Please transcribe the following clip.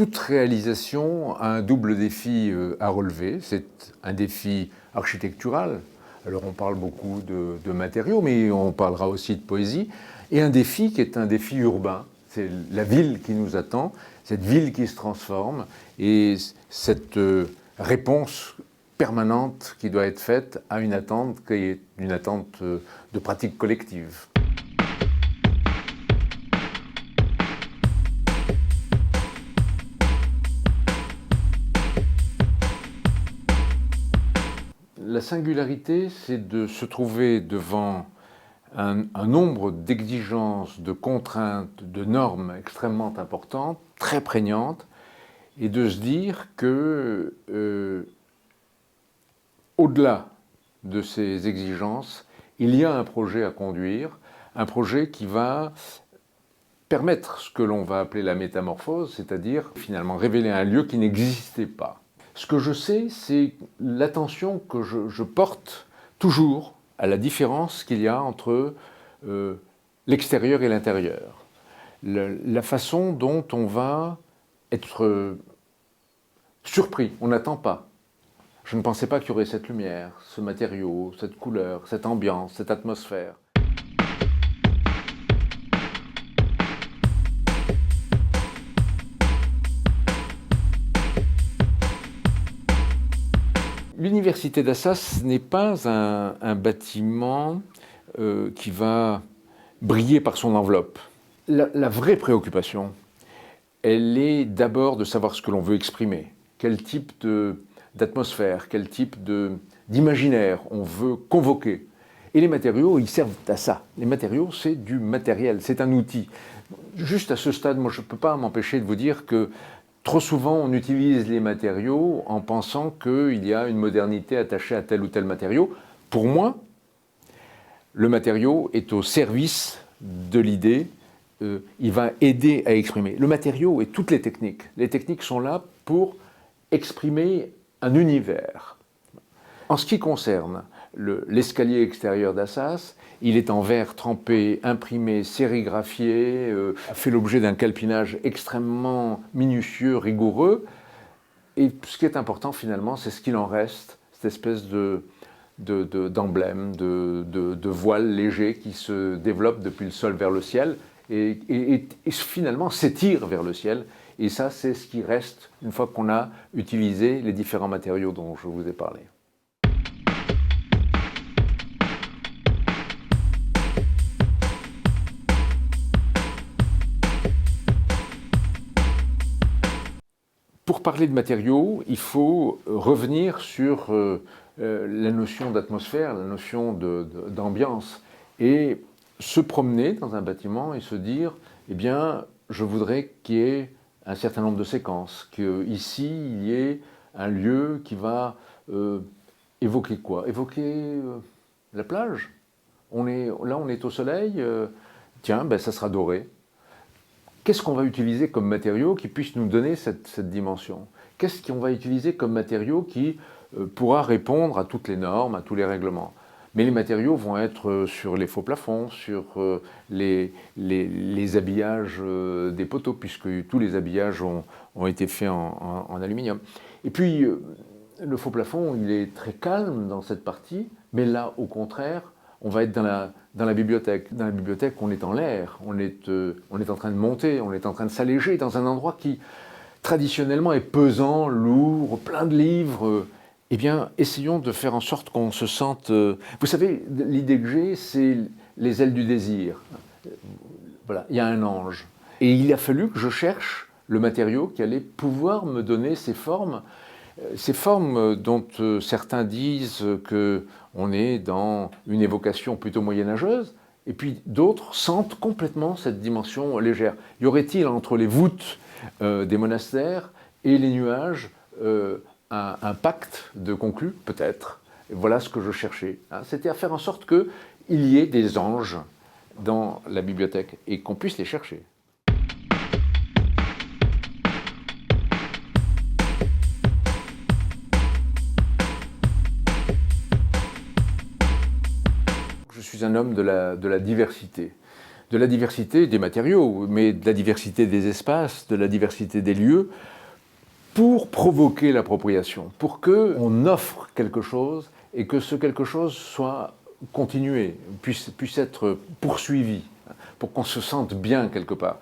toute réalisation a un double défi à relever. C'est un défi architectural. Alors on parle beaucoup de matériaux, mais on parlera aussi de poésie. Et un défi qui est un défi urbain. C'est la ville qui nous attend, cette ville qui se transforme et cette réponse permanente qui doit être faite à une attente qui est une attente de pratique collective. La singularité, c'est de se trouver devant un nombre d'exigences, de contraintes, de normes extrêmement importantes, très prégnantes, et de se dire que, au-delà de ces exigences, il y a un projet à conduire, un projet qui va permettre ce que l'on va appeler la métamorphose, c'est-à-dire finalement révéler un lieu qui n'existait pas. Ce que je sais, c'est l'attention que je porte toujours à la différence qu'il y a entre l'extérieur et l'intérieur. La façon dont on va être surpris, on n'attend pas. Je ne pensais pas qu'il y aurait cette lumière, ce matériau, cette couleur, cette ambiance, cette atmosphère. L'université d'Assas n'est pas un bâtiment qui va briller par son enveloppe. La vraie préoccupation, elle est d'abord de savoir ce que l'on veut exprimer, quel type d'atmosphère, quel type d'imaginaire on veut convoquer. Et les matériaux, ils servent à ça. Les matériaux, c'est du matériel, c'est un outil. Juste à ce stade, moi, je ne peux pas m'empêcher de vous dire que trop souvent, on utilise les matériaux en pensant qu'il y a une modernité attachée à tel ou tel matériau. Pour moi, le matériau est au service de l'idée, il va aider à exprimer. Le matériau et toutes les techniques sont là pour exprimer un univers. En ce qui concerne l'escalier extérieur d'Assas, il est en verre trempé, imprimé, sérigraphié, fait l'objet d'un calpinage extrêmement minutieux, rigoureux. Et ce qui est important finalement, c'est ce qu'il en reste, cette espèce d'emblème, de voile léger qui se développe depuis le sol vers le ciel et finalement s'étire vers le ciel. Et ça, c'est ce qui reste une fois qu'on a utilisé les différents matériaux dont je vous ai parlé. Pour parler de matériaux, il faut revenir sur la notion d'atmosphère, la notion d'ambiance, et se promener dans un bâtiment et se dire, eh bien, je voudrais qu'il y ait un certain nombre de séquences, qu'ici, il y ait un lieu qui va évoquer quoi? Évoquer la plage. On est au soleil, tiens, ben, ça sera doré. Qu'est-ce qu'on va utiliser comme matériau qui puisse nous donner cette dimension? Qu'est-ce qu'on va utiliser comme matériau qui pourra répondre à toutes les normes, à tous les règlements? Mais les matériaux vont être sur les faux plafonds, sur les habillages des poteaux, puisque tous les habillages ont été faits en aluminium. Et puis, le faux plafond, il est très calme dans cette partie, mais là, au contraire, on va être dans la bibliothèque. Dans la bibliothèque, on est en l'air, on est en train de monter, on est en train de s'alléger dans un endroit qui, traditionnellement, est pesant, lourd, plein de livres. Eh bien, essayons de faire en sorte qu'on se sente... Vous savez, l'idée que j'ai, c'est les ailes du désir. Voilà, il y a un ange. Et il a fallu que je cherche le matériau qui allait pouvoir me donner ces formes dont certains disent qu'on est dans une évocation plutôt moyenâgeuse, et puis d'autres sentent complètement cette dimension légère. Y aurait-il entre les voûtes des monastères et les nuages un pacte de conclu? Peut-être. Voilà ce que je cherchais. C'était à faire en sorte qu'il y ait des anges dans la bibliothèque et qu'on puisse les chercher. Je suis un homme de la diversité. de la diversité des matériaux, mais de la diversité des espaces, de la diversité des lieux, pour provoquer l'appropriation, pour qu'on offre quelque chose et que ce quelque chose soit continué, puisse être poursuivi, pour qu'on se sente bien quelque part.